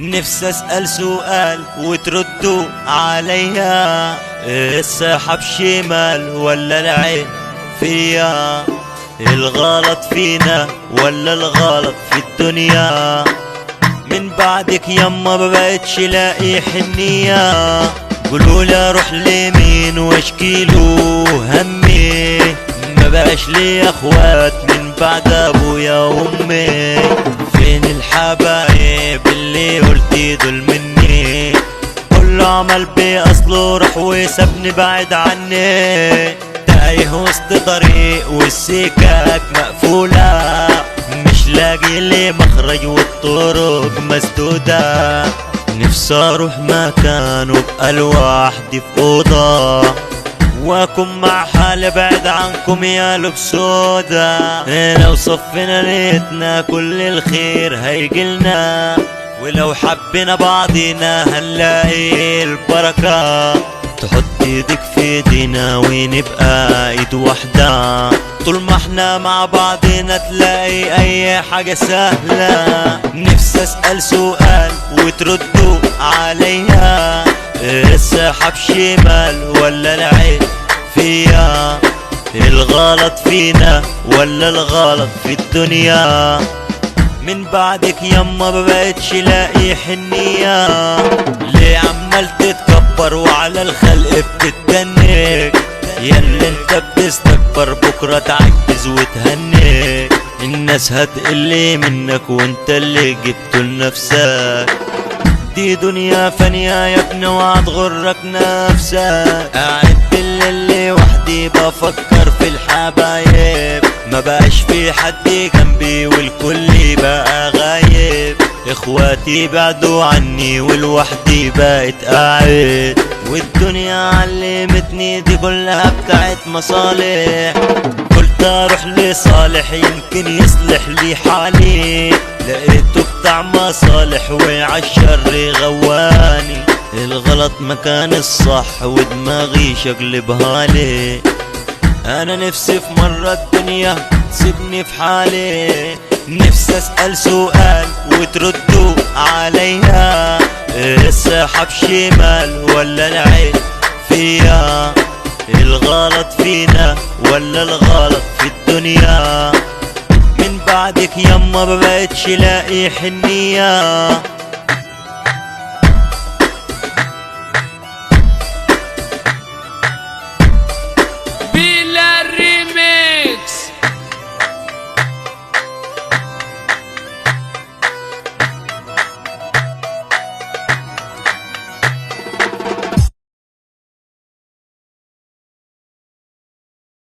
نفسي اسأل سؤال وتردوا عليا، السحب شمال ولا العين فيا؟ الغلط فينا ولا الغلط في الدنيا؟ من بعدك يما مبقتش لاقي حنية، قولولي اروح لمين واشكيله همي؟ مبقاش لي اخوات من بعد ابويا وامي، فين الحبايب اللي قلتي دول مني؟ كله عمل باصله راح وسابني بعد عني، تايه وسط طريق والسكك مقفولة، مش لاقي لي مخرج والطرق مسدودة، نفسي اروح مكان وابقى لوحدي في اوضة، واكون مع حالي بعد عنكم يا لب سودا. لو صفنا نيتنا كل الخير هيجيلنا، ولو حبينا بعضينا هنلاقي البركة، تحط ايدك في ايدينا ونبقى ايد واحدة، طول ما احنا مع بعضنا تلاقي اي حاجة سهلة. نفسي اسأل سؤال وتردوا عليا، السحب شمال ولا العين فيا؟ الغلط فينا ولا الغلط في الدنيا؟ من بعدك يما مبقتش لاقي حنية، ليه عمال تتكبر وعلى الخلق بتتنك؟ ياللي انت بتستكبر بكرة تعجز وتهنك، الناس هتقل منك وانت اللي جبته لنفسك، دي دنيا فانية يا ابني وهتغرك نفسك. قاعد بالليل وحدي بفكر في الحبايب، ما بقاش في حد جنبي والكل بقى غايب، اخواتي بعدوا عني والوحدي بقيت قاعد، والدنيا علمتني دي كلها بتاعت مصالح، قلت اروح لصالح يمكن يصلح لي حالي، لقيته بتاع مصالح وعالشر غواني، الغلط مكان الصح ودماغي شقلبها لي، انا نفسي في مرة الدنيا تسيبني في حالي. نفسي اسأل سؤال وتردوا عليا، السحب شمال ولا العين فيا؟ الغلط فينا ولا الغلط في الدنيا؟ من بعدك يما مبقتش لاقي حنية.